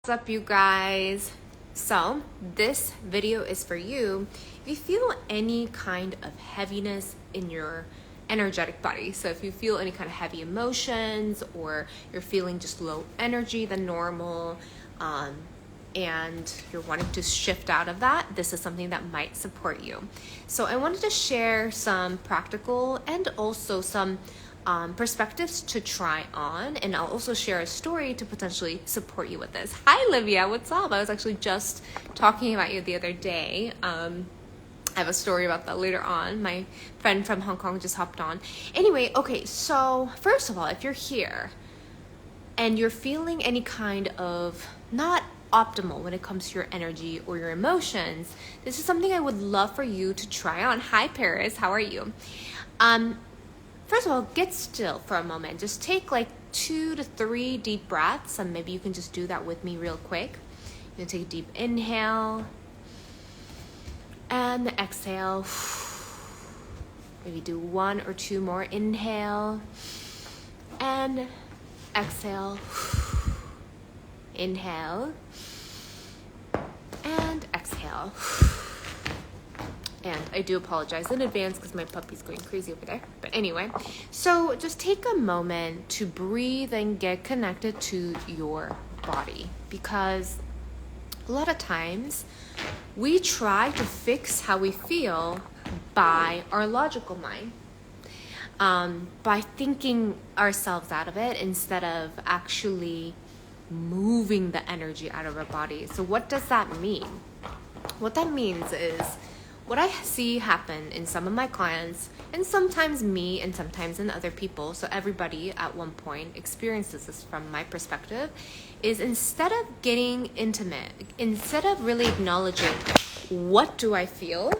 What's up, you guys? So this video is for you if you feel any kind of heaviness in your energetic body. So if you feel any kind of heavy emotions, or you're feeling just low energy than normal, and you're wanting to shift out of that, this is something that might support you. So I wanted to share some practical and also some perspectives to try on, and I'll also share a story to potentially support you with this. Hi, Livia, what's up? I was actually just talking about you the other day. I have a story about that later on. My friend from Hong Kong just hopped on. Anyway, okay, so first of all, if you're here and you're feeling any kind of not optimal when it comes to your energy or your emotions, this is something I would love for you to try on. Hi, Paris, how are you? First of all, get still for a moment. Just take like 2 to 3 deep breaths, and maybe you can just do that with me real quick. You're gonna take a deep inhale and exhale. Maybe do 1 or 2 more. Inhale and exhale. Inhale and exhale. And I do apologize in advance because my puppy's going crazy over there. But anyway, so just take a moment to breathe and get connected to your body, because a lot of times we try to fix how we feel by our logical mind, by thinking ourselves out of it instead of actually moving the energy out of our body. So what does that mean? What that means is, what I see happen in some of my clients, and sometimes me and sometimes in other people, so everybody at one point experiences this from my perspective, is instead of getting intimate, instead of really acknowledging what do I feel,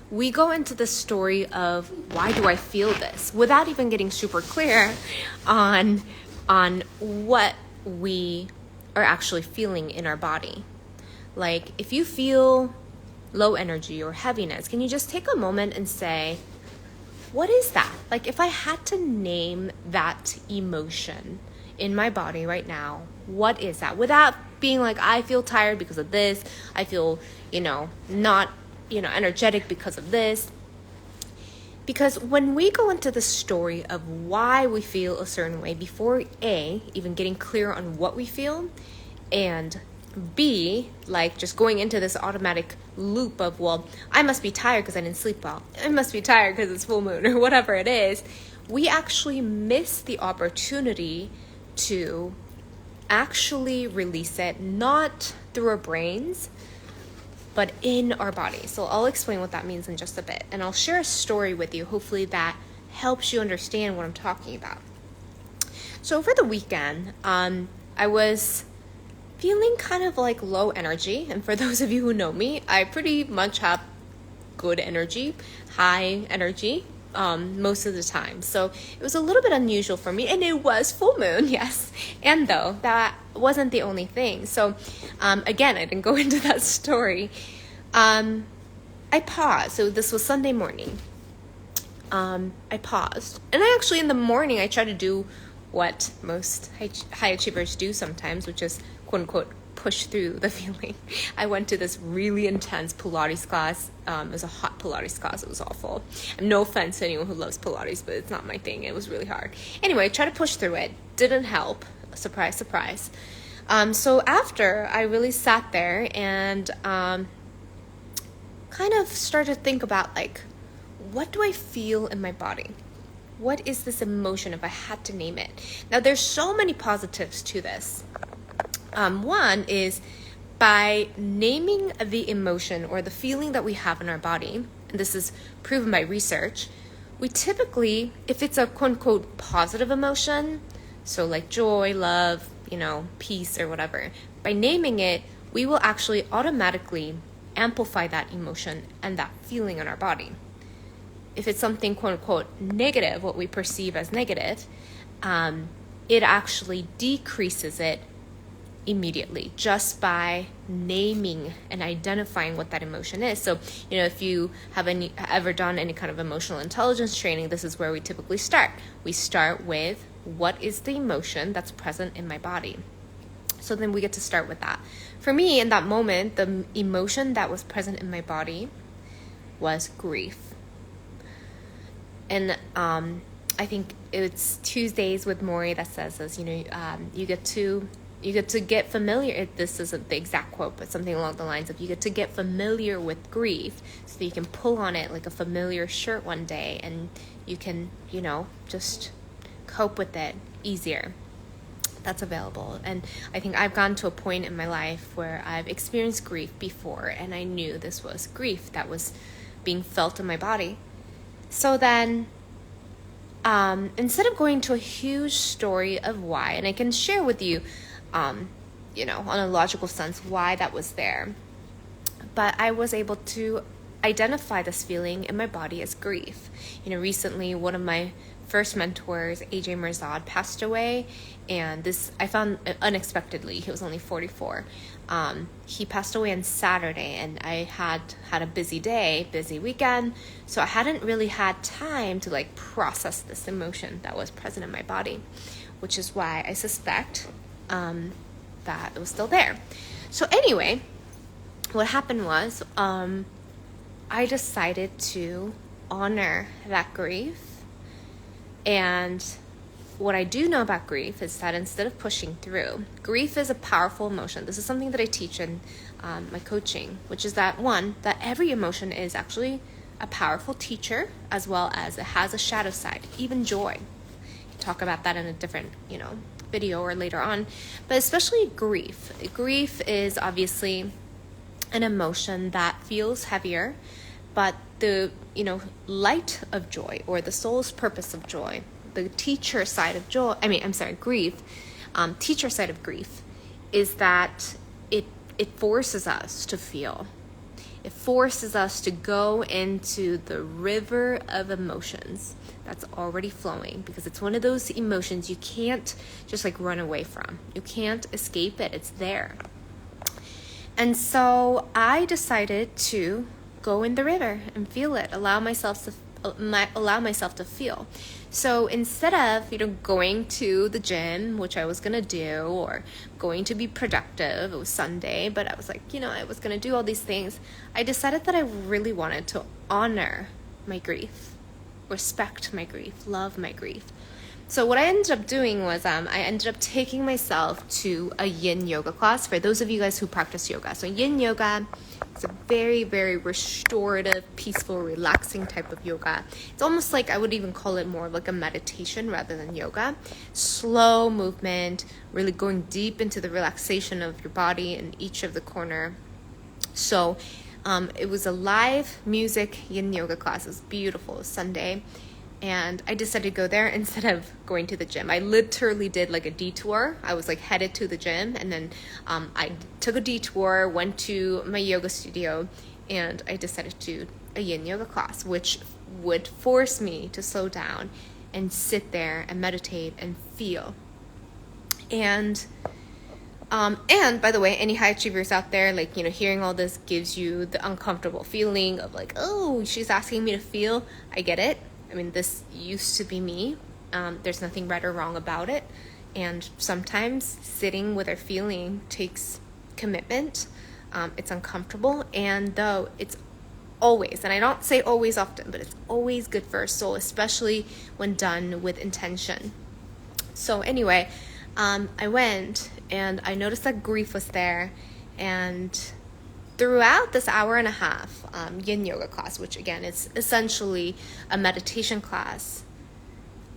we go into the story of why do I feel this, without even getting super clear on what we are actually feeling in our body. Like, if you feel low energy or heaviness, can you just take a moment and say, what is that? Like, if I had to name that emotion in my body right now, what is that? Without being like, I feel tired because of this, I feel, not, energetic because of this. Because when we go into the story of why we feel a certain way, before A, even getting clear on what we feel, and B, like just going into this automatic loop of, well, I must be tired because I didn't sleep well, I must be tired because it's full moon, or whatever it is, we actually miss the opportunity to actually release it, not through our brains, but in our body. So I'll explain what that means in just a bit, and I'll share a story with you. Hopefully that helps you understand what I'm talking about. So over the weekend, I was feeling kind of like low energy. And for those of you who know me, I pretty much have good energy, high energy, most of the time. So it was a little bit unusual for me, and it was full moon, yes. And though that wasn't the only thing. So again, I didn't go into that story. I paused. So this was Sunday morning. I paused. And I actually, in the morning, I tried to do what most high achievers do sometimes, which is, quote unquote, push through the feeling. I went to this really intense Pilates class. It was a hot Pilates class. It was awful. No offense to anyone who loves Pilates, but it's not my thing. It was really hard. Anyway, I tried to push through it. Didn't help. Surprise, surprise. So after, I really sat there and kind of started to think about, like, what do I feel in my body? What is this emotion if I had to name it? Now, there's so many positives to this. One is by naming the emotion or the feeling that we have in our body, and this is proven by research, we typically, if it's a quote-unquote positive emotion, so like joy, love, peace or whatever, by naming it, we will actually automatically amplify that emotion and that feeling in our body. If it's something quote-unquote negative, what we perceive as negative, it actually decreases it immediately just by naming and identifying what that emotion is. So, if you have ever done any kind of emotional intelligence training, this is where we typically start. We start with, what is the emotion that's present in my body? So then we get to start with that. For me, in that moment, the emotion that was present in my body was grief. And I think it's Tuesdays with Maury that says this, you get to get familiar. This isn't the exact quote, but something along the lines of you get to get familiar with grief so that you can pull on it like a familiar shirt one day, and you can, just cope with it easier. That's available. And I think I've gotten to a point in my life where I've experienced grief before, and I knew this was grief that was being felt in my body. So then, instead of going to a huge story of why, and I can share with you, on a logical sense, why that was there, but I was able to identify this feeling in my body as grief. Recently, one of my first mentors, AJ Mirzad, passed away, and this I found unexpectedly. He was only 44. He passed away on Saturday, and I had a busy day, busy weekend, so I hadn't really had time to process this emotion that was present in my body, which is why I suspect that it was still there. So anyway, what happened was I decided to honor that grief. And what I do know about grief is that instead of pushing through, grief is a powerful emotion. This is something that I teach in my coaching, which is that every emotion is actually a powerful teacher, as well as it has a shadow side, even joy. Talk about that in a different, video or later on, but especially grief. Grief is obviously an emotion that feels heavier, but the, light of joy, or the soul's purpose of joy, the teacher side of grief, teacher side of grief is that it forces us to feel. It forces us to go into the river of emotions that's already flowing, because it's one of those emotions you can't just run away from. You can't escape it. It's there. And so I decided to go in the river and feel it, allow myself to feel. So instead of, going to the gym, which I was going to do, or going to be productive, it was Sunday, but I was I was going to do all these things. I decided that I really wanted to honor my grief, respect my grief, love my grief. So what I ended up doing was I ended up taking myself to a yin yoga class, for those of you guys who practice yoga. So yin yoga is a very, very restorative, peaceful, relaxing type of yoga. It's almost like I would even call it more like a meditation rather than yoga. Slow movement, really going deep into the relaxation of your body in each of the corner. So it was a live music yin yoga class. It was beautiful. It was Sunday. And I decided to go there instead of going to the gym. I literally did a detour. I was headed to the gym, and then I took a detour, went to my yoga studio, and I decided to do a yin yoga class, which would force me to slow down and sit there and meditate and feel. And by the way, any high achievers out there, hearing all this gives you the uncomfortable feeling of oh, she's asking me to feel. I get it. This used to be me. There's nothing right or wrong about it. And sometimes sitting with our feeling takes commitment. It's uncomfortable. And though it's always, and I don't say always often, but it's always good for our soul, especially when done with intention. So anyway, I went and I noticed that grief was there. And throughout this hour and a half yin yoga class, which again is essentially a meditation class,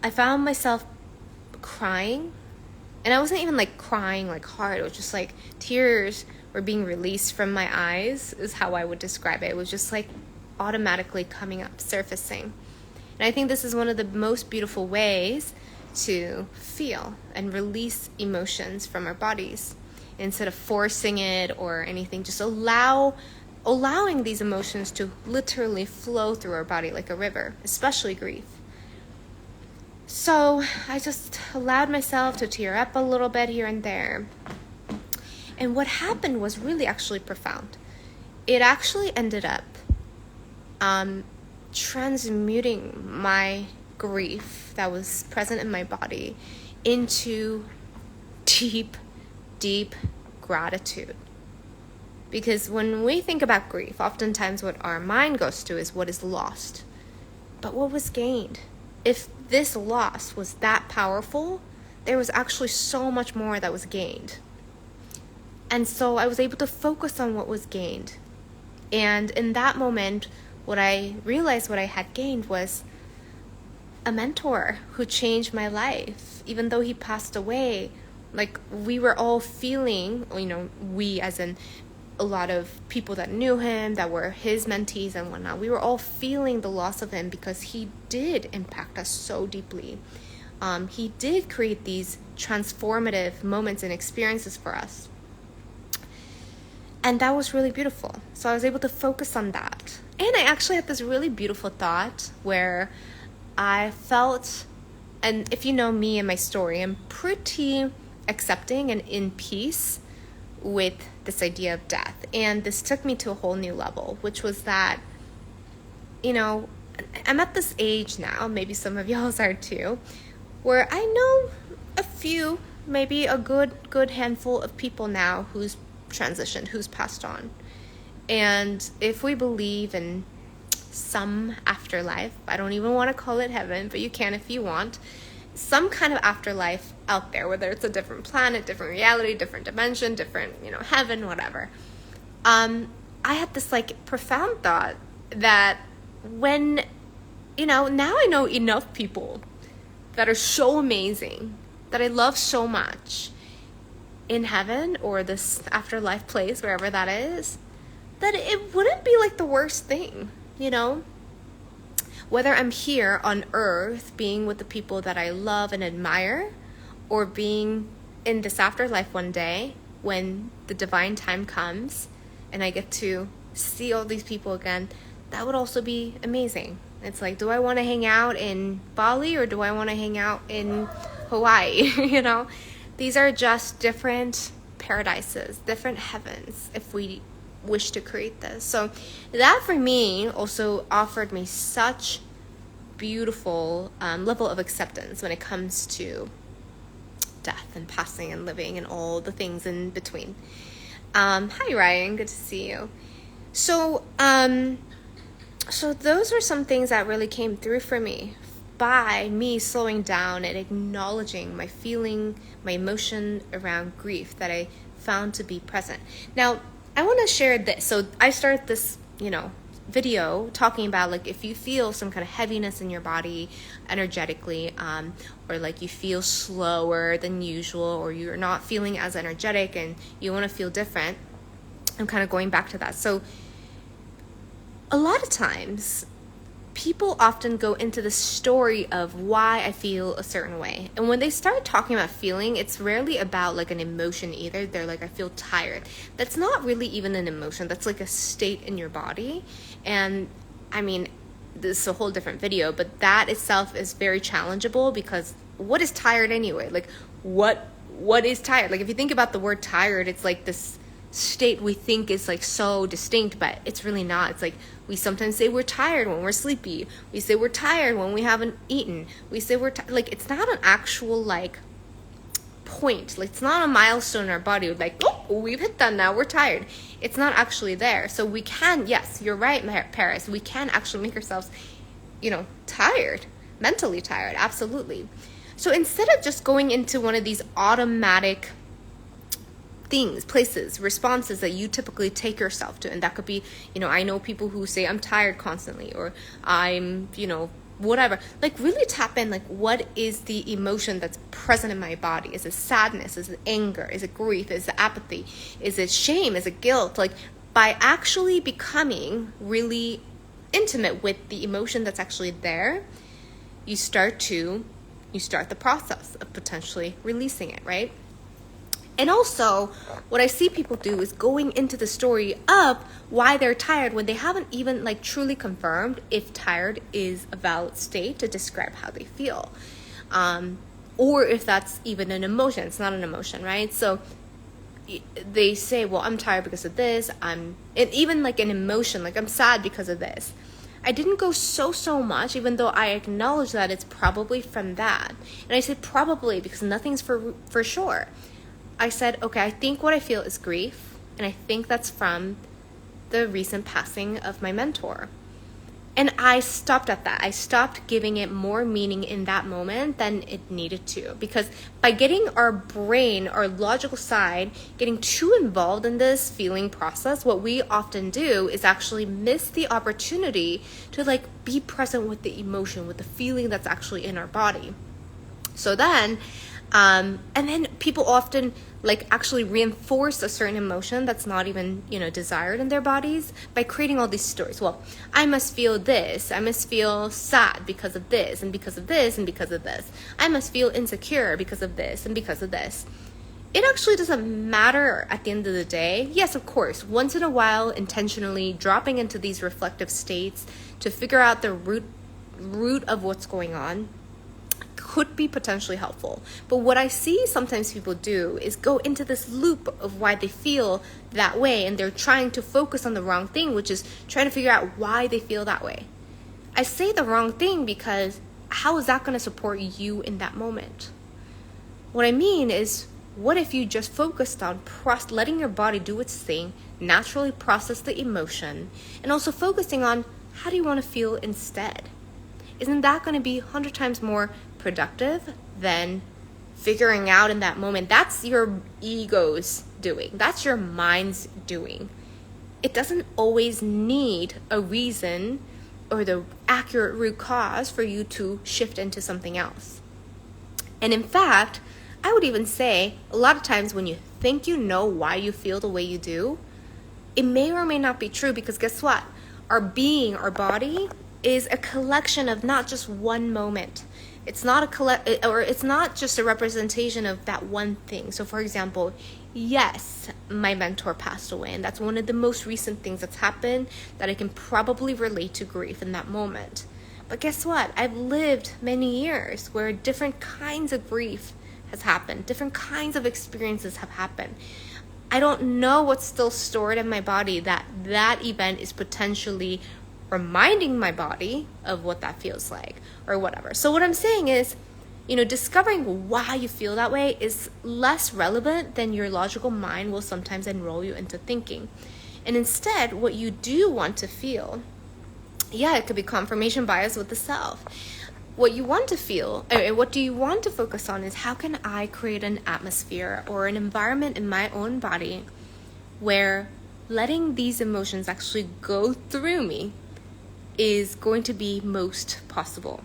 I found myself crying. And I wasn't even crying hard. It was just tears were being released from my eyes, is how I would describe it. It was just automatically coming up, surfacing. And I think this is one of the most beautiful ways to feel and release emotions from our bodies. Instead of forcing it or anything, just allowing these emotions to literally flow through our body like a river, especially grief. So I just allowed myself to tear up a little bit here and there. And what happened was really actually profound. It actually ended up transmuting my grief that was present in my body into deep, deep gratitude. Because when we think about grief, oftentimes what our mind goes to is what is lost. But what was gained? If this loss was that powerful, there was actually so much more that was gained. And so I was able to focus on what was gained. And in that moment, what I realized what I had gained was a mentor who changed my life. Even though he passed away, like we were all feeling, we as in a lot of people that knew him, that were his mentees and whatnot, we were all feeling the loss of him because he did impact us so deeply. He did create these transformative moments and experiences for us. And that was really beautiful. So I was able to focus on that. And I actually had this really beautiful thought where I felt, and if you know me and my story, I'm pretty accepting and in peace with this idea of death. And this took me to a whole new level, which was that, I'm at this age now, maybe some of y'all are too, where I know a few, maybe a good handful of people now who's transitioned, who's passed on. And if we believe in some afterlife, I don't even want to call it heaven, but you can if you want, some kind of afterlife out there, whether it's a different planet, different reality, different dimension, different, heaven, whatever. I had this profound thought that when, now I know enough people that are so amazing, that I love so much in heaven or this afterlife place, wherever that is, that it wouldn't be the worst thing, Whether I'm here on earth being with the people that I love and admire, or being in this afterlife one day when the divine time comes and I get to see all these people again, that would also be amazing. It's do I want to hang out in Bali or do I want to hang out in Hawaii? These are just different paradises, different heavens, if we wish to create this. So that for me also offered me such beautiful level of acceptance when it comes to death and passing and living and all the things in between. Hi Ryan, good to see you. So those are some things that really came through for me by me slowing down and acknowledging my feeling, my emotion around grief that I found to be present. Now, I want to share this. So I started this, video talking about if you feel some kind of heaviness in your body energetically, or you feel slower than usual, or you're not feeling as energetic and you want to feel different, I'm kind of going back to that. So a lot of times people often go into the story of why I feel a certain way. And when they start talking about feeling, it's rarely about an emotion either. They're I feel tired. That's not really even an emotion. That's a state in your body. And I mean, this is a whole different video, but that itself is very challengeable because what is tired anyway? What is tired? If you think about the word tired, it's this state we think is so distinct, but it's really not. It's we sometimes say we're tired when we're sleepy. We say we're tired when we haven't eaten. We say we're it's not an actual point. It's not a milestone in our body. Oh, we've hit that now. We're tired. It's not actually there. So we can, yes, you're right, Paris. We can actually make ourselves, tired, mentally tired. Absolutely. So instead of just going into one of these automatic things, places, responses that you typically take yourself to, and that could be, I know people who say I'm tired constantly, or I'm, whatever, really tap in, what is the emotion that's present in my body? Is it sadness? Is it anger? Is it grief? Is it apathy? Is it shame? Is it guilt? By actually becoming really intimate with the emotion that's actually there, you start the process of potentially releasing it, right? And also, what I see people do is going into the story of why they're tired when they haven't even truly confirmed if tired is a valid state to describe how they feel. Or if that's even an emotion. It's not an emotion, right? So they say, well, I'm tired because of this. And even an emotion, I'm sad because of this. I didn't go so much, even though I acknowledge that it's probably from that. And I say probably because nothing's for sure. I said, okay, I think what I feel is grief, and I think that's from the recent passing of my mentor. And I stopped at that. I stopped giving it more meaning in that moment than it needed to. Because by getting our brain, our logical side, getting too involved in this feeling process, what we often do is actually miss the opportunity to like be present with the emotion, with the feeling that's actually in our body. So then, and then people often like actually reinforce a certain emotion that's not even, desired in their bodies by creating all these stories. Well, I must feel this. I must feel sad because of this, and because of this, and because of this. I must feel insecure because of this, and because of this. It actually doesn't matter at the end of the day. Yes, of course, once in a while, intentionally dropping into these reflective states to figure out the root of what's going on could be potentially helpful. But what I see sometimes people do is go into this loop of why they feel that way, and they're trying to focus on the wrong thing, which is trying to figure out why they feel that way. I say the wrong thing because how is that going to support you in that moment? What I mean is, what if you just focused on letting your body do its thing, naturally process the emotion, and also focusing on how do you want to feel instead? Isn't that going to be 100 times more productive than figuring out in that moment? That's your ego's doing. That's your mind's doing. It doesn't always need a reason or the accurate root cause for you to shift into something else. And in fact, I would even say a lot of times when you think you know why you feel the way you do, it may or may not be true, because guess what? Our being, our body, is a collection of not just one moment. It's not it's not just a representation of that one thing. So for example, yes, my mentor passed away, and that's one of the most recent things that's happened that I can probably relate to grief in that moment. But guess what? I've lived many years where different kinds of grief has happened, different kinds of experiences have happened. I don't know what's still stored in my body that event is potentially reminding my body of what that feels like or whatever. So what I'm saying is, discovering why you feel that way is less relevant than your logical mind will sometimes enroll you into thinking. And instead, what you do want to feel, it could be confirmation bias with the self. What you want to feel, or what do you want to focus on, is how can I create an atmosphere or an environment in my own body where letting these emotions actually go through me is going to be most possible.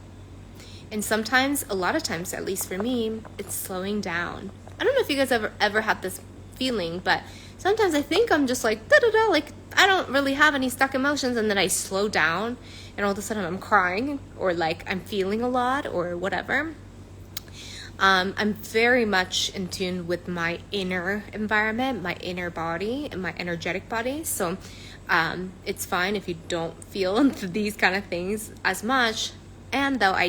And sometimes, a lot of times, at least for me, it's slowing down. I don't know if you guys ever had this feeling, but sometimes I think I'm just like da-da-da, like I don't really have any stuck emotions, and then I slow down and all of a sudden I'm crying, or like I'm feeling a lot or whatever. I'm very much in tune with my inner environment, my inner body, and my energetic body. So it's fine if you don't feel these kind of things as much. And though I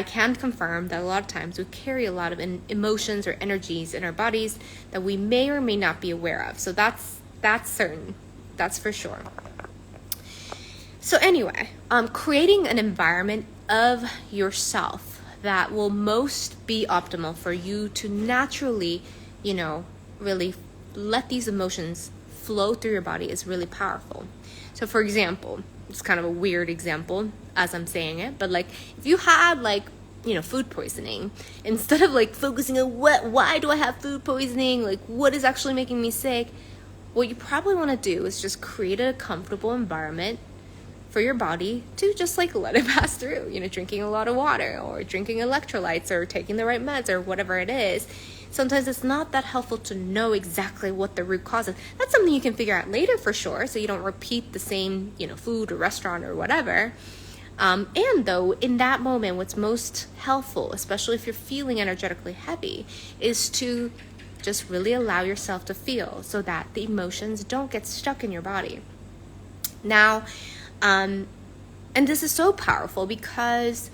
can confirm that a lot of times we carry a lot of emotions or energies in our bodies that we may or may not be aware of. So that's certain. That's for sure. So anyway, creating an environment of yourself that will most be optimal for you to naturally, really let these emotions flow through your body is really powerful. So for example, it's kind of a weird example as I'm saying it, but like if you had food poisoning, instead of like focusing on why do I have food poisoning, like what is actually making me sick, what you probably want to do is just create a comfortable environment for your body to just like let it pass through, drinking a lot of water or drinking electrolytes or taking the right meds or whatever it is. Sometimes it's not that helpful to know exactly what the root cause is. That's something you can figure out later for sure, so you don't repeat the same, food or restaurant or whatever. And though in that moment, what's most helpful, especially if you're feeling energetically heavy, is to just really allow yourself to feel so that the emotions don't get stuck in your body. Now, and this is so powerful because,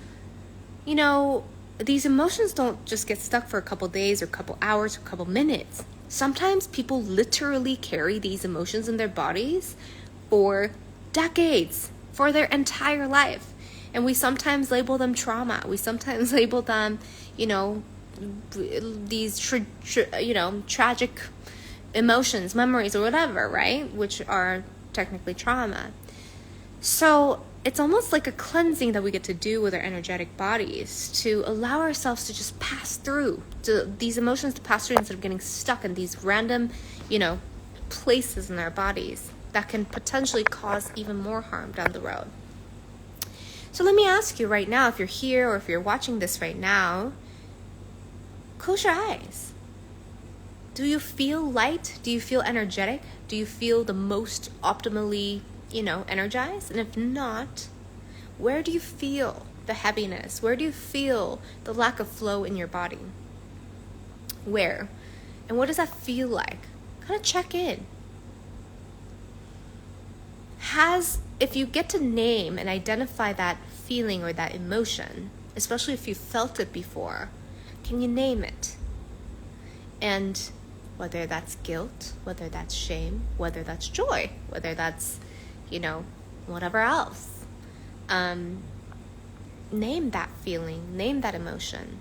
these emotions don't just get stuck for a couple days or a couple hours or a couple minutes. Sometimes people literally carry these emotions in their bodies for decades, for their entire life. And we sometimes label them trauma. We sometimes label them, these tragic emotions, memories, or whatever, right? Which are technically trauma. So it's almost like a cleansing that we get to do with our energetic bodies to allow ourselves to just pass through, to these emotions to pass through instead of getting stuck in these random, places in our bodies that can potentially cause even more harm down the road. So let me ask you right now, if you're here or if you're watching this right now, close your eyes. Do you feel light? Do you feel energetic? Do you feel the most optimally, energized? And if not, where do you feel the heaviness? Where do you feel the lack of flow in your body? Where? And what does that feel like? Kind of check in. If you get to name and identify that feeling or that emotion, especially if you felt it before, can you name it? And whether that's guilt, whether that's shame, whether that's joy, whether that's, whatever else. Name that feeling, name that emotion.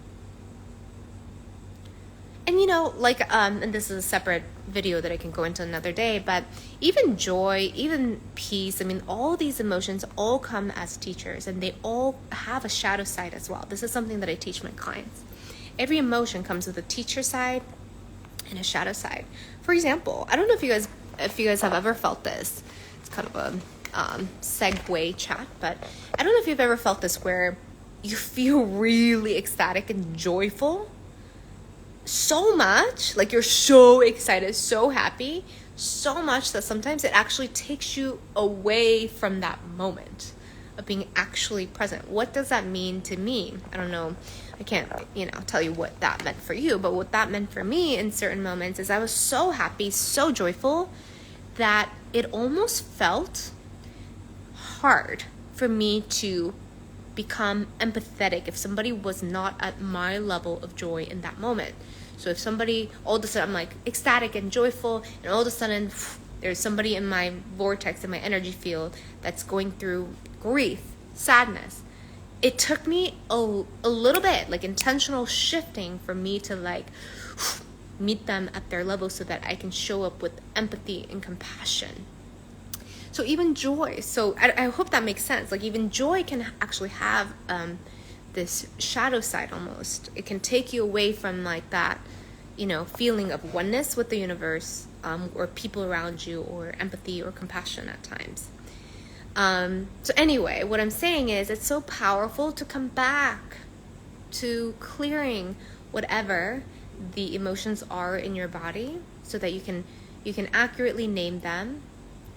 And and this is a separate video that I can go into another day, but even joy, even peace, all these emotions all come as teachers, and they all have a shadow side as well. This is something that I teach my clients. Every emotion comes with a teacher side and a shadow side. For example, I don't know if you guys have ever felt this. It's kind of a segue chat, but I don't know if you've ever felt this where you feel really ecstatic and joyful so much, like you're so excited, so happy, so much that sometimes it actually takes you away from that moment of being actually present. What does that mean to me? I don't know. I can't, tell you what that meant for you, but what that meant for me in certain moments is I was so happy, so joyful that it almost felt hard for me to become empathetic if somebody was not at my level of joy in that moment. So if somebody, all of a sudden I'm like ecstatic and joyful, and all of a sudden there's somebody in my vortex, in my energy field that's going through grief, sadness, it took me a little bit, like intentional shifting for me to meet them at their level so that I can show up with empathy and compassion. So even joy, so I hope that makes sense. Like even joy can actually have this shadow side almost. It can take you away from that, feeling of oneness with the universe, or people around you, or empathy or compassion at times. So anyway, what I'm saying is it's so powerful to come back to clearing whatever the emotions are in your body so that you can accurately name them,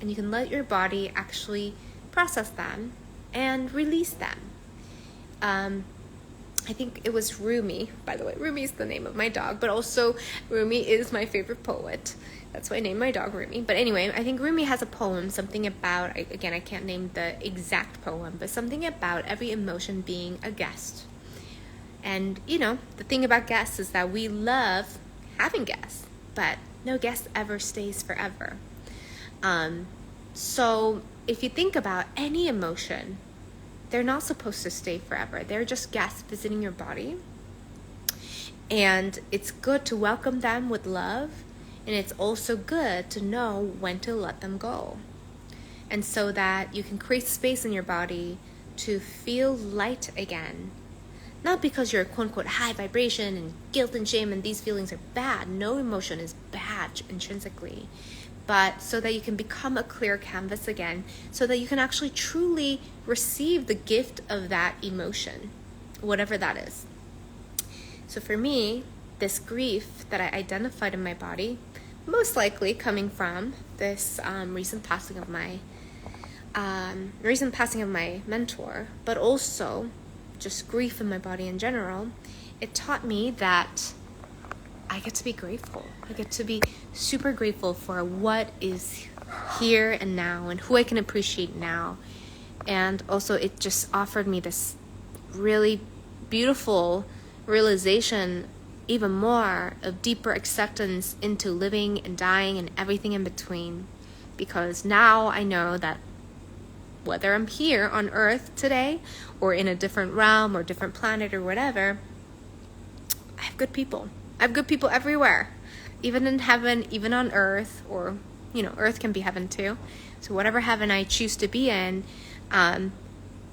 and you can let your body actually process them and release them. I think it was Rumi, by the way. Rumi is the name of my dog, but also Rumi is my favorite poet. That's why I named my dog Rumi. But anyway, I think Rumi has a poem, something about, again, I can't name the exact poem, but something about every emotion being a guest. And, the thing about guests is that we love having guests, but no guest ever stays forever. So if you think about any emotion, they're not supposed to stay forever. They're just guests visiting your body. And it's good to welcome them with love. And it's also good to know when to let them go. And so that you can create space in your body to feel light again. Not because you're quote unquote high vibration and guilt and shame and these feelings are bad. No emotion is bad intrinsically. But so that you can become a clear canvas again, so that you can actually truly receive the gift of that emotion, whatever that is. So for me, this grief that I identified in my body, most likely coming from this recent passing of my mentor, but also just grief in my body in general, it taught me that I get to be grateful. I get to be super grateful for what is here and now and who I can appreciate now. And also it just offered me this really beautiful realization, even more of deeper acceptance into living and dying and everything in between. Because now I know that whether I'm here on Earth today or in a different realm or different planet or whatever, I have good people. I have good people everywhere, even in heaven, even on earth, or, earth can be heaven too. So whatever heaven I choose to be in,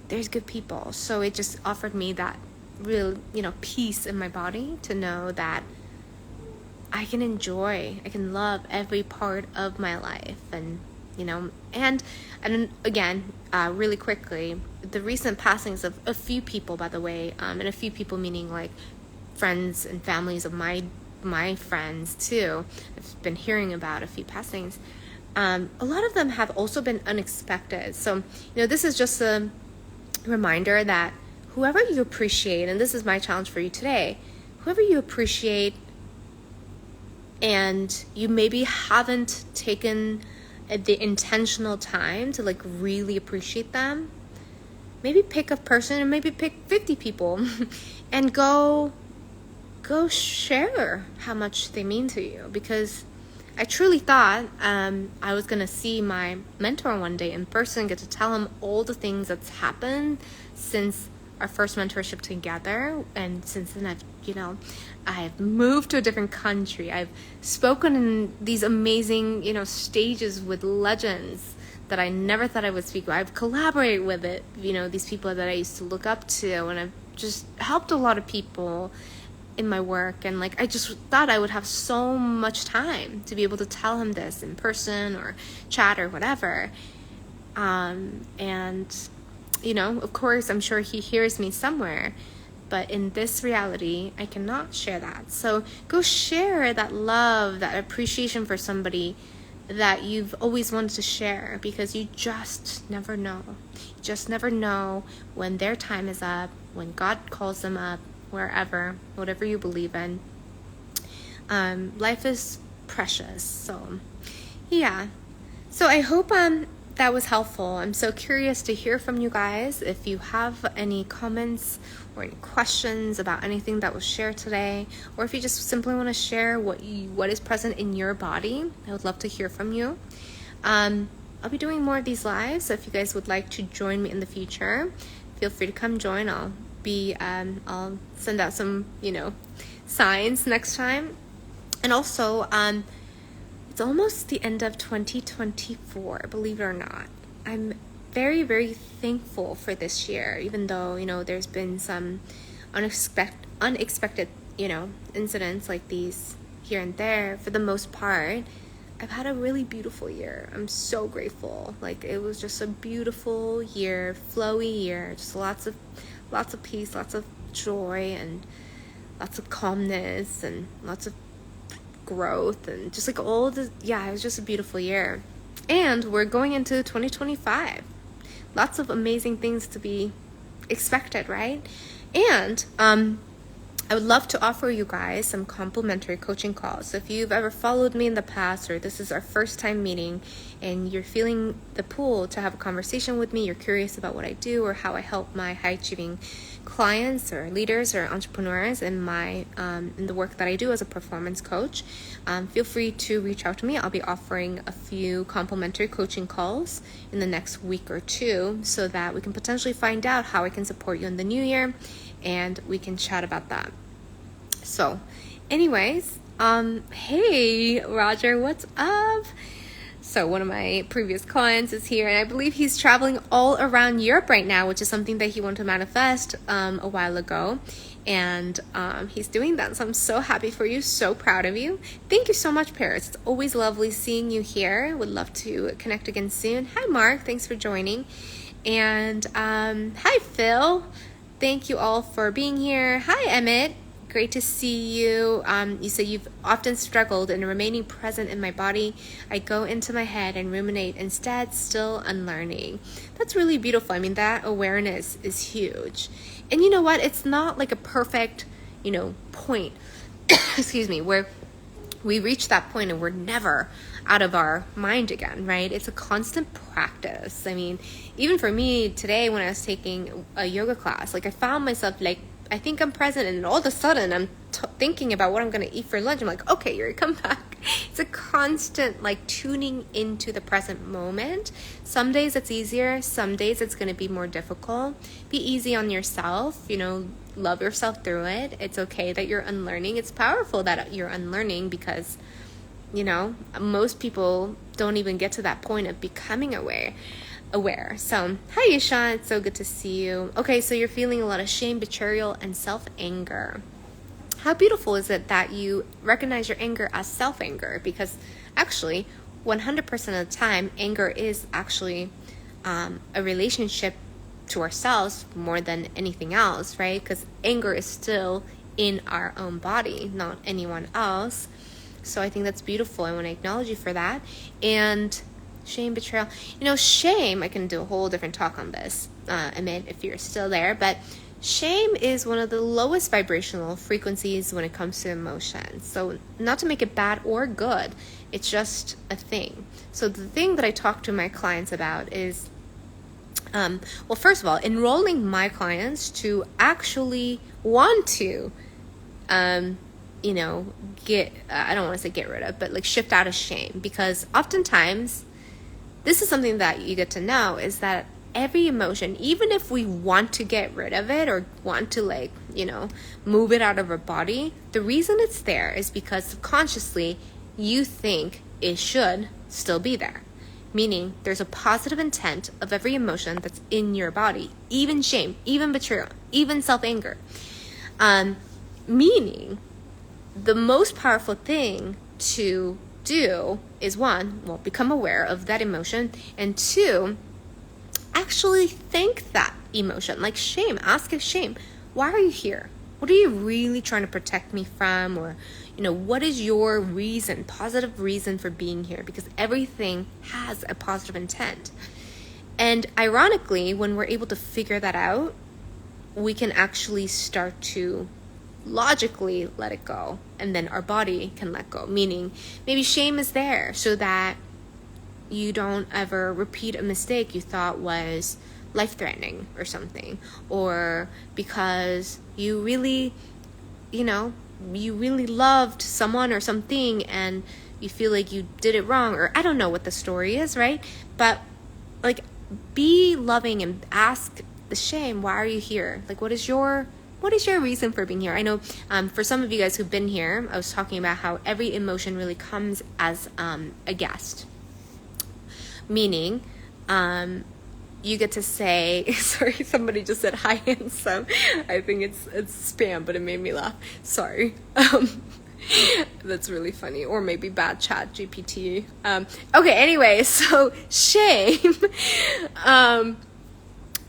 there's good people. So it just offered me that real, peace in my body to know that I can love every part of my life. And, and again, really quickly, the recent passings of a few people, by the way, and a few people meaning like friends and families of my friends too. I've been hearing about a few passings. A lot of them have also been unexpected. So, this is just a reminder that whoever you appreciate, and this is my challenge for you today, whoever you appreciate and you maybe haven't taken the intentional time to like really appreciate them, maybe pick a person, or maybe pick 50 people and go share how much they mean to you. Because I truly thought I was going to see my mentor one day in person, get to tell him all the things that's happened since our first mentorship together. And since then I've moved to a different country. I've spoken in these amazing, stages with legends that I never thought I would speak with. I've collaborated with these people that I used to look up to, and I've just helped a lot of people in my work. And like, I just thought I would have so much time to be able to tell him this in person or chat or whatever. And, of course, I'm sure he hears me somewhere. But in this reality, I cannot share that. So go share that love, that appreciation for somebody that you've always wanted to share, because you just never know. You just never know when their time is up, when God calls them up, wherever, whatever you believe in. Life is precious. So, yeah. So I hope that was helpful. I'm so curious to hear from you guys. If you have any comments or any questions about anything that was shared today, or if you just simply want to share what is present in your body, I would love to hear from you. I'll be doing more of these lives, so if you guys would like to join me in the future, feel free to come join. I'll send out some, signs next time. And also, it's almost the end of 2024, believe it or not. I'm very, very thankful for this year, even though, there's been some unexpected, incidents like these here and there. For the most part, I've had a really beautiful year. I'm so grateful. Like, it was just a beautiful year, flowy year, just lots of peace, lots of joy, and lots of calmness, and lots of growth, and just like it was just a beautiful year. And we're going into 2025. Lots of amazing things to be expected, right? And I would love to offer you guys some complimentary coaching calls. So if you've ever followed me in the past, or this is our first time meeting, and you're feeling the pull to have a conversation with me, you're curious about what I do or how I help my high achieving clients or leaders or entrepreneurs in the work that I do as a performance coach, feel free to reach out to me. I'll be offering a few complimentary coaching calls in the next week or two, so that we can potentially find out how I can support you in the new year, and we can chat about that. So anyways, hey Roger, what's up? So one of my previous clients is here, and I believe he's traveling all around Europe right now, which is something that he wanted to manifest a while ago. And he's doing that. So I'm so happy for you, so proud of you. Thank you so much, Paris. It's always lovely seeing you here. Would love to connect again soon. Hi, Mark. Thanks for joining. And hi, Phil. Thank you all for being here. Hi, Emmett. Great to see you. You say you've often struggled in remaining present in my body. I go into my head and ruminate instead, still unlearning. That's really beautiful. I mean, that awareness is huge. And you know what? It's not like a perfect, point, excuse me, where we reach that point and we're never out of our mind again, right? It's a constant practice. I mean, even for me today when I was taking a yoga class, like I found myself like, I think I'm present, and all of a sudden I'm thinking about what I'm going to eat for lunch. I'm like, okay, Yuri, come back. It's a constant like tuning into the present moment. Some days it's easier, some days it's going to be more difficult. Be easy on yourself, love yourself through it. It's okay that you're unlearning. It's powerful that you're unlearning because, most people don't even get to that point of becoming aware. So, hi Yisha, it's so good to see you. Okay, so you're feeling a lot of shame, betrayal, and self-anger. How beautiful is it that you recognize your anger as self-anger? Because actually, 100% of the time, anger is actually a relationship to ourselves more than anything else, right? Because anger is still in our own body, not anyone else. So I think that's beautiful. I want to acknowledge you for that. And shame, betrayal. Shame, I can do a whole different talk on this, Amit, if you're still there. But shame is one of the lowest vibrational frequencies when it comes to emotions. So not to make it bad or good, it's just a thing. So the thing that I talk to my clients about is, first of all, enrolling my clients to actually want to, I don't want to say get rid of, but like shift out of shame. Because oftentimes, this is something that you get to know, is that every emotion, even if we want to get rid of it or want to move it out of our body, the reason it's there is because subconsciously you think it should still be there. Meaning there's a positive intent of every emotion that's in your body, even shame, even betrayal, even self-anger. Meaning the most powerful thing to do is one, become aware of that emotion, and two, actually thank that emotion. Like shame, ask if shame, why are you here? What are you really trying to protect me from? Or, what is your reason, positive reason for being here? Because everything has a positive intent. And ironically, when we're able to figure that out, we can actually start to logically let it go, and then our body can let go. Meaning maybe shame is there so that you don't ever repeat a mistake you thought was life-threatening or something, or because you really loved someone or something and you feel like you did it wrong, or I don't know what the story is, right? But like, be loving and ask the shame, why are you here? Like, what is your reason for being here? I know for some of you guys who've been here, I was talking about how every emotion really comes as a guest. Meaning, you get to say, sorry, somebody just said, hi, handsome. I think it's spam, but it made me laugh. Sorry. That's really funny. Or maybe bad chat GPT. Okay, anyway, so shame.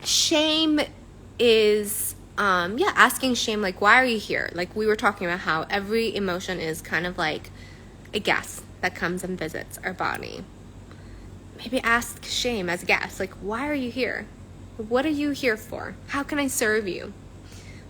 Shame is, asking shame, like, why are you here? Like we were talking about how every emotion is kind of like a guest that comes and visits our body. Maybe ask shame as a guest, like, why are you here? What are you here for? How can I serve you?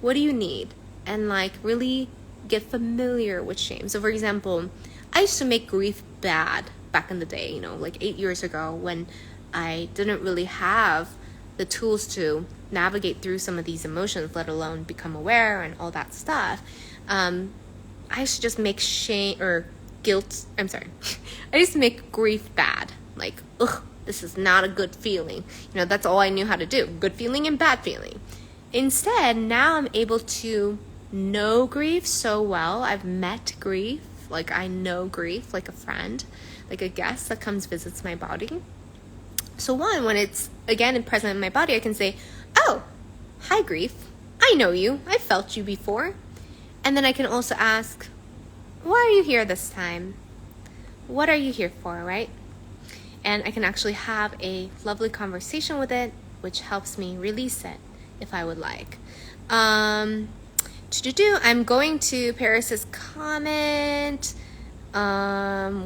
What do you need? And like really get familiar with shame. So for example, I used to make grief bad back in the day, like 8 years ago, when I didn't really have the tools to navigate through some of these emotions, let alone become aware and all that stuff. I used to just make shame or guilt. I used to make grief bad. Like, ugh, this is not a good feeling. That's all I knew how to do. Good feeling and bad feeling. Instead, now I'm able to know grief so well. I've met grief. Like, I know grief like a friend, like a guest that comes visits my body. So one, when it's again present in my body, I can say, oh, hi grief. I know you. I felt you before. And then I can also ask, why are you here this time? What are you here for, right? And I can actually have a lovely conversation with it, which helps me release it if I would like. I'm going to Paris's comment,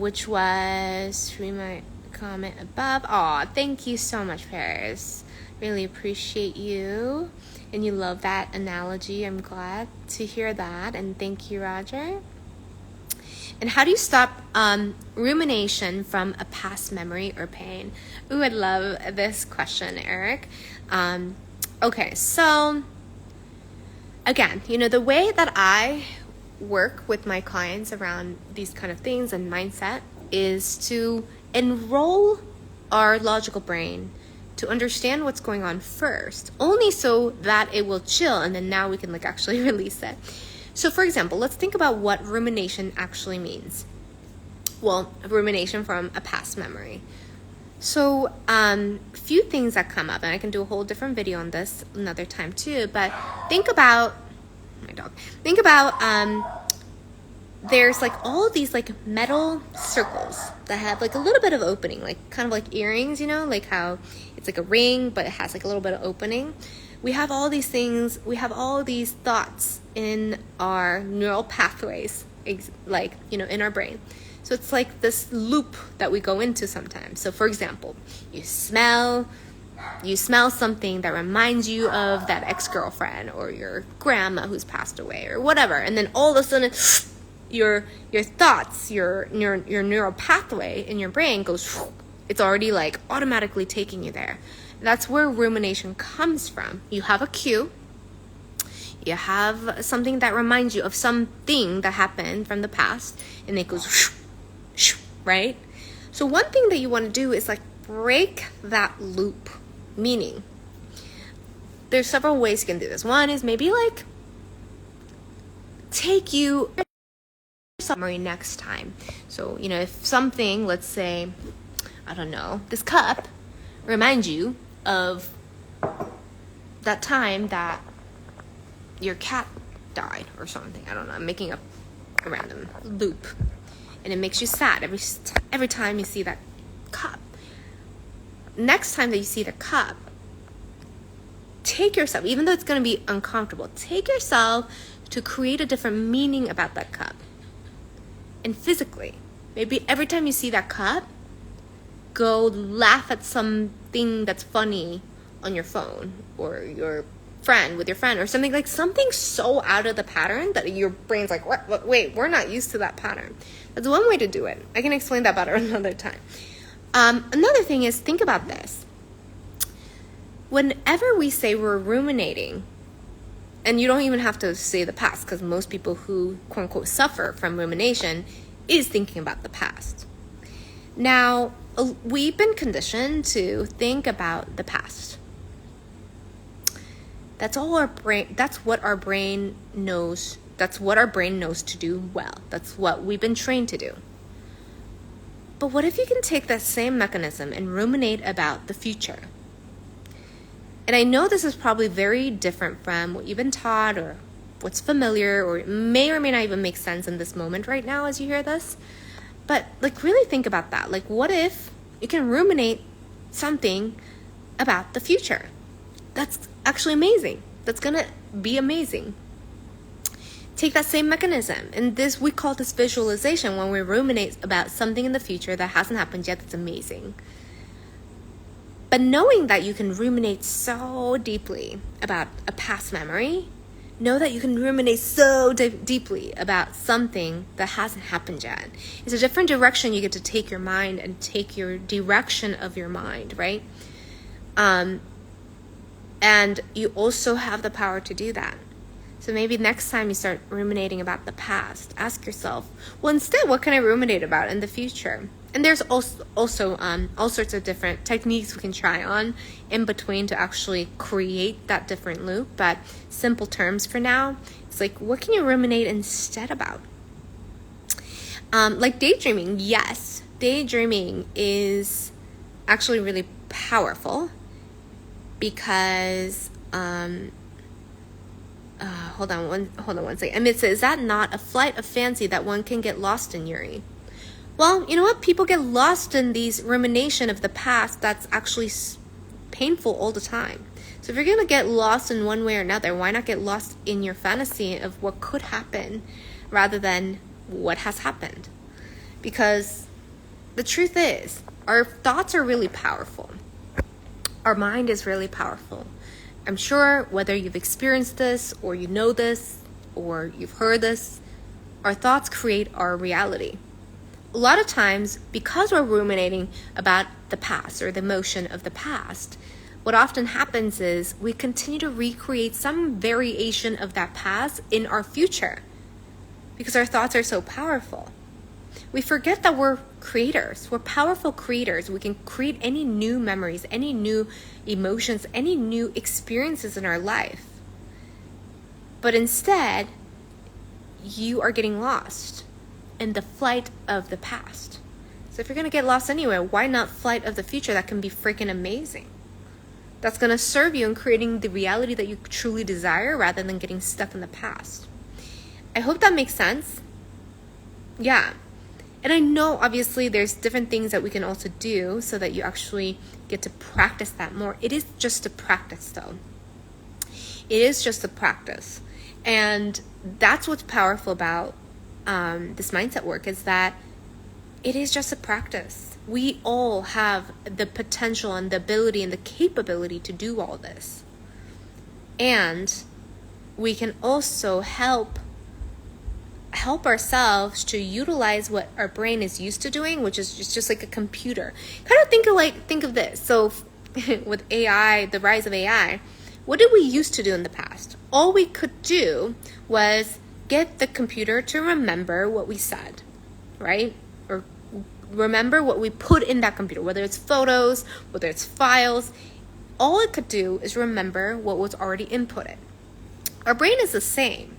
which was read my comment above. Aw, thank you so much, Paris. Really appreciate you. And you love that analogy. I'm glad to hear that. And thank you, Roger. And how do you stop rumination from a past memory or pain? Ooh, I love this question, Eric. Okay, so again, the way that I work with my clients around these kind of things and mindset is to enroll our logical brain to understand what's going on first, only so that it will chill, and then now we can like actually release it. So for example, let's think about what rumination actually means. Well, rumination from a past memory. So few things that come up, and I can do a whole different video on this another time too, but think about my dog. Think about there's like all these like metal circles that have like a little bit of opening, like kind of like earrings, you know, like how it's like a ring but it has like a little bit of opening. We have all these things, we have all these thoughts in our neural pathways, like, you know, in our brain. So it's like this loop that we go into sometimes. So for example, you smell something that reminds you of that ex-girlfriend or your grandma who's passed away or whatever, and then all of a sudden your thoughts, your neural pathway in your brain goes, it's already like automatically taking you there. That's where rumination comes from. You have a cue, you have something that reminds you of something that happened from the past, and it goes right? So one thing that you want to do is like break that loop. Meaning, there's several ways you can do this. One is maybe like take you summary next time. So, you know, if something, let's say, I don't know, this cup reminds you of that time that your cat died or something. I don't know. I'm making up a random loop. And it makes you sad every time you see that cup. Next time that you see the cup, take yourself, even though it's going to be uncomfortable, take yourself to create a different meaning about that cup. And physically, maybe every time you see that cup, go laugh at something that's funny on your phone or with your friend or something, like something so out of the pattern that your brain's like, what? Wait, we're not used to that pattern. That's one way to do it. I can explain that better another time. Another thing is, think about this. Whenever we say we're ruminating, and you don't even have to say the past, because most people who quote unquote suffer from rumination is thinking about the past. Now, we've been conditioned to think about the past. That's what our brain knows. That's what our brain knows to do well. That's what we've been trained to do. But what if you can take that same mechanism and ruminate about the future? And I know this is probably very different from what you've been taught or what's familiar, or it may or may not even make sense in this moment right now as you hear this. But like, really think about that. Like, what if you can ruminate something about the future? That's actually amazing. That's gonna be amazing. Take that same mechanism, and this, we call this visualization, when we ruminate about something in the future that hasn't happened yet. That's amazing. But knowing that you can ruminate so deeply about a past memory, know that you can ruminate so deeply about something that hasn't happened yet. It's a different direction you get to take your mind and take your direction of your mind, right? And you also have the power to do that. So maybe next time you start ruminating about the past, ask yourself, well, instead, what can I ruminate about in the future? And there's also all sorts of different techniques we can try on in between to actually create that different loop. But simple terms for now, it's like, what can you ruminate instead about? Like daydreaming. Yes, daydreaming is actually really powerful because hold on one second. And it says, is that not a flight of fancy that one can get lost in, Yuri? Well, you know what? People get lost in these rumination of the past that's actually painful all the time. So if you're going to get lost in one way or another, why not get lost in your fantasy of what could happen rather than what has happened? Because the truth is, our thoughts are really powerful. Our mind is really powerful. I'm sure whether you've experienced this or you know this or you've heard this, our thoughts create our reality. A lot of times, because we're ruminating about the past or the emotion of the past, what often happens is we continue to recreate some variation of that past in our future. because our thoughts are so powerful. We forget that we're creators. We're powerful creators. We can create any new memories, any new emotions, any new experiences in our life. But instead, you are getting lost in the flight of the past. So if you're going to get lost anywhere, why not flight of the future? That can be freaking amazing. That's going to serve you in creating the reality that you truly desire rather than getting stuck in the past. I hope that makes sense. Yeah. And I know obviously there's different things that we can also do so that you actually get to practice that more. It is just a practice though. It is just a practice. And that's what's powerful about this mindset work, is that it is just a practice. We all have the potential and the ability and the capability to do all this. And we can also help ourselves to utilize what our brain is used to doing, which is just like a computer. Kind of think of this. So with AI, the rise of AI, what did we used to do in the past? All we could do was get the computer to remember what we said, right? Or remember what we put in that computer, whether it's photos, whether it's files. All it could do is remember what was already inputted. Our brain is the same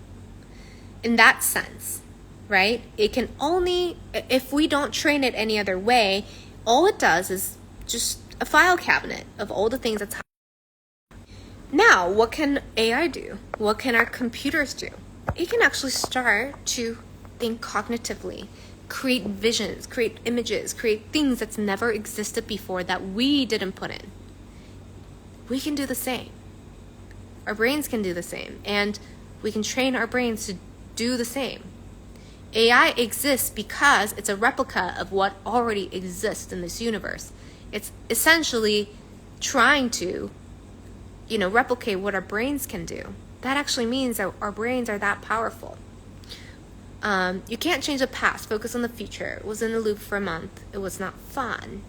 in that sense, right? It can only, if we don't train it any other way, all it does is just a file cabinet of all the things that's happening. Now, what can AI do? What can our computers do? It can actually start to think cognitively, create visions, create images, create things that's never existed before that we didn't put in. We can do the same. Our brains can do the same, and we can train our brains to do the same. AI exists because it's a replica of what already exists in this universe. It's essentially trying to, replicate what our brains can do. That actually means that our brains are that powerful. You can't change the past. Focus on the future. It was in the loop for a month. It was not fun.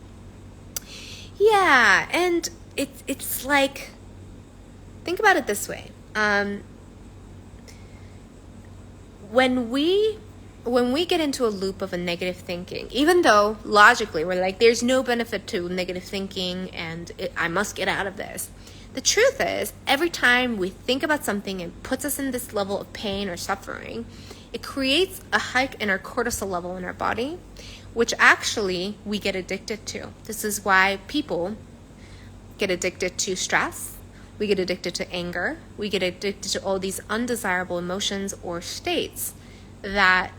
Yeah, and it's like, think about it this way. When we get into a loop of a negative thinking, even though logically we're like, there's no benefit to negative thinking and I must get out of this. The truth is, every time we think about something and puts us in this level of pain or suffering, it creates a hike in our cortisol level in our body, which actually we get addicted to. This is why people get addicted to stress. We get addicted to anger. We get addicted to all these undesirable emotions or states that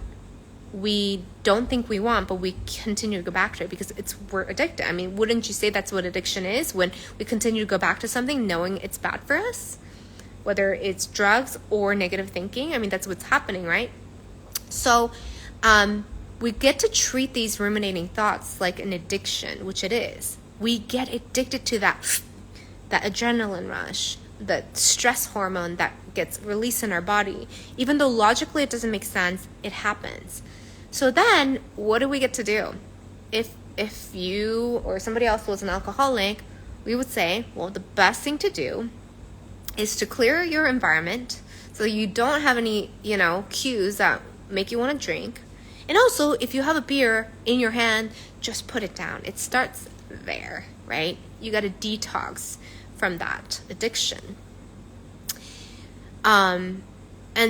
we don't think we want, but we continue to go back to it because we're addicted. I mean, wouldn't you say that's what addiction is? When we continue to go back to something knowing it's bad for us, whether it's drugs or negative thinking. I mean, that's what's happening, right? So we get to treat these ruminating thoughts like an addiction, which it is. We get addicted to that adrenaline rush, the stress hormone that gets released in our body. Even though logically it doesn't make sense, it happens. So then what do we get to do? If you or somebody else was an alcoholic, we would say, well, the best thing to do is to clear your environment so you don't have any, cues that make you want to drink. And also, if you have a beer in your hand, just put it down. It starts there, right? You got to detox from that addiction. And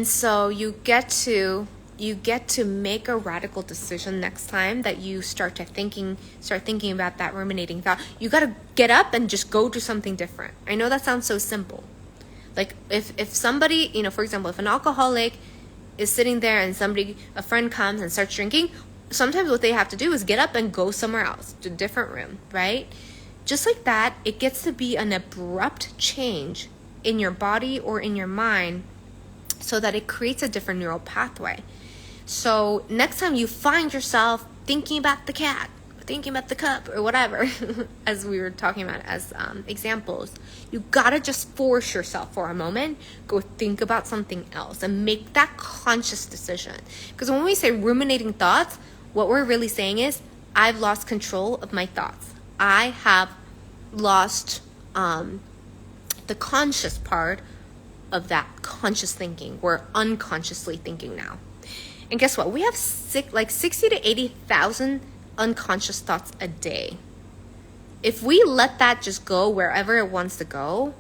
so you get to make a radical decision next time that you start thinking about that ruminating thought. You got to get up and just go do something different. I know that sounds so simple. Like if somebody, for example, if an alcoholic is sitting there and a friend comes and starts drinking, sometimes what they have to do is get up and go somewhere else, to a different room, right? Just like that, it gets to be an abrupt change in your body or in your mind so that it creates a different neural pathway. So next time you find yourself thinking about the cat, or thinking about the cup, or whatever, as we were talking about as examples, you gotta just force yourself for a moment, go think about something else and make that conscious decision. Because when we say ruminating thoughts, what we're really saying is, I've lost control of my thoughts. I have lost the conscious part of that conscious thinking. We're unconsciously thinking now. And guess what? We have 60 to 80,000 unconscious thoughts a day. If we let that just go wherever it wants to go,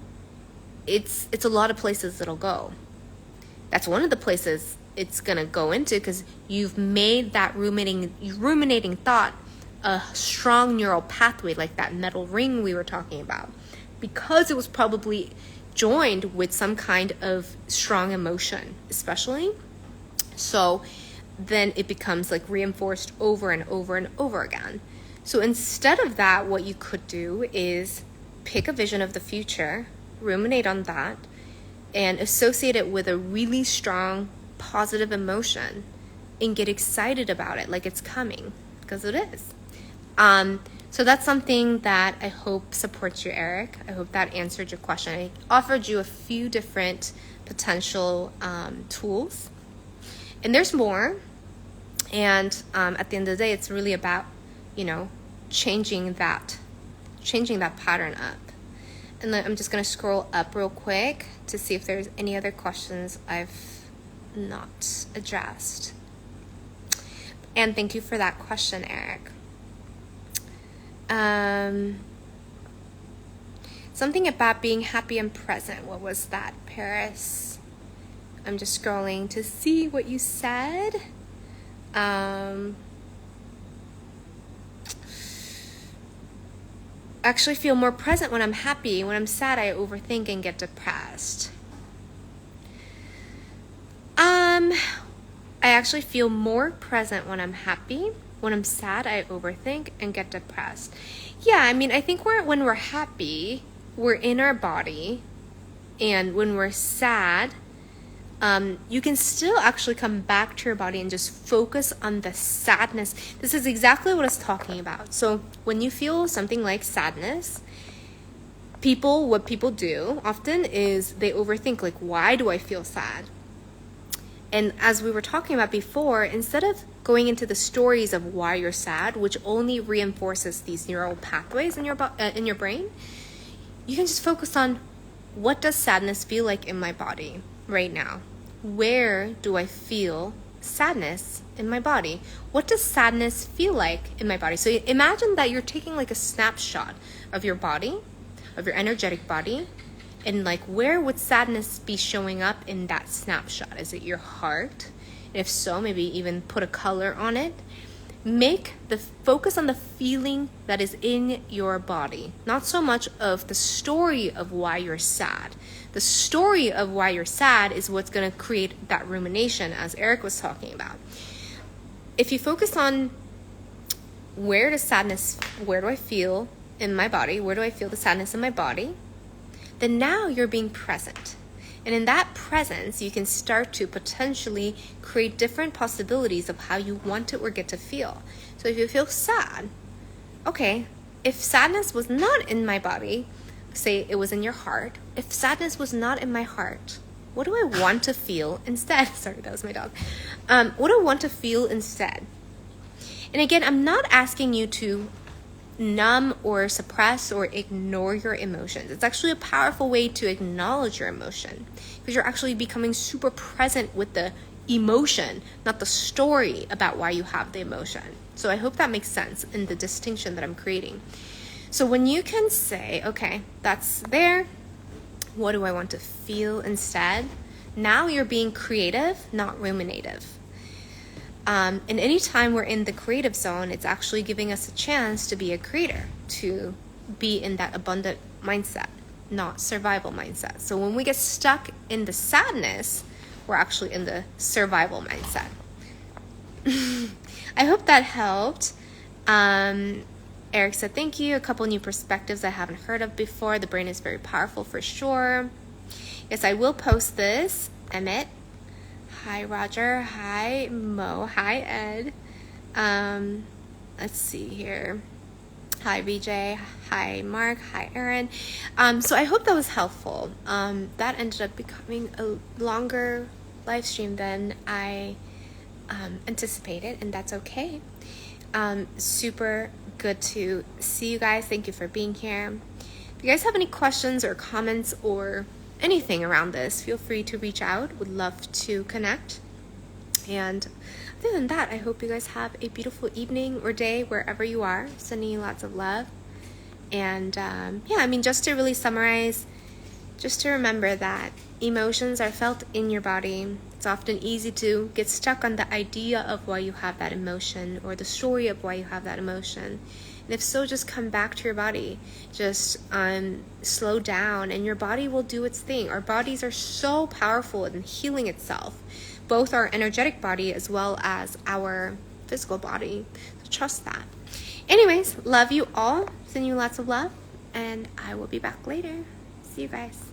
it's a lot of places it'll go. That's one of the places it's gonna go into, because you've made that ruminating thought a strong neural pathway, like that metal ring we were talking about, because it was probably joined with some kind of strong emotion, especially. So then it becomes like reinforced over and over and over again. So instead of that, what you could do is pick a vision of the future, ruminate on that, and associate it with a really strong positive emotion and get excited about it like it's coming, because it is. So that's something that I hope supports you, Eric. I hope that answered your question. I offered you a few different potential tools, and there's more. And at the end of the day, it's really about, changing that pattern up. And I'm just going to scroll up real quick to see if there's any other questions I've not addressed. And thank you for that question, Eric. Something about being happy and present. What was that, Paris? I'm just scrolling to see what you said. Actually feel more present when I'm happy. When I'm sad, I overthink and get depressed. I actually feel more present when I'm happy. When I'm sad, I overthink and get depressed. Yeah, I think when we're happy, we're in our body. And when we're sad, you can still actually come back to your body and just focus on the sadness. This is exactly what I was talking about. So when you feel something like sadness, what people do often is they overthink, like, why do I feel sad? And as we were talking about before, instead of going into the stories of why you're sad, which only reinforces these neural pathways in your brain, you can just focus on, what does sadness feel like in my body right now? Where do I feel sadness in my body? What does sadness feel like in my body? So imagine that you're taking like a snapshot of your body, of your energetic body, and like, where would sadness be showing up in that snapshot? Is it your heart? And if so, maybe even put a color on it. Focus on the feeling that is in your body, not so much of the story of why you're sad. The story of why you're sad is what's going to create that rumination, as Eric was talking about. If you focus on where do I feel in my body? Where do I feel the sadness in my body? Then now you're being present. And in that presence, you can start to potentially create different possibilities of how you want it or get to feel. So if you feel sad, okay, if sadness was not in my body, say it was in your heart, if sadness was not in my heart, what do I want to feel instead? Sorry, that was my dog. What do I want to feel instead? And again, I'm not asking you to numb or suppress or ignore your emotions. It's actually a powerful way to acknowledge your emotion, because you're actually becoming super present with the emotion, not the story about why you have the emotion. So I hope that makes sense in the distinction that I'm creating. So when you can say, okay, that's there, what do I want to feel instead? Now you're being creative, not ruminative. And anytime we're in the creative zone, it's actually giving us a chance to be a creator, to be in that abundant mindset, not survival mindset. So when we get stuck in the sadness, we're actually in the survival mindset. I hope that helped. Eric said, thank you. A couple new perspectives I haven't heard of before. The brain is very powerful for sure. Yes, I will post this. Emmett. Hi, Roger. Hi, Mo. Hi, Ed. Let's see here. Hi, BJ. Hi, Mark. Hi, Aaron. So I hope that was helpful. That ended up becoming a longer live stream than I anticipated, and that's okay. Super good to see you guys. Thank you for being here. If you guys have any questions or comments or anything around this, feel free to reach out. Would love to connect. And other than that, I hope you guys have a beautiful evening or day wherever you are. Sending you lots of love. And yeah, I mean, just to really summarize, just to remember that emotions are felt in your body. It's often easy to get stuck on the idea of why you have that emotion or the story of why you have that emotion. And if so, just come back to your body. Just slow down and your body will do its thing. Our bodies are so powerful in healing itself, both our energetic body as well as our physical body. So trust that. Anyways, love you all. Send you lots of love. And I will be back later. See you guys.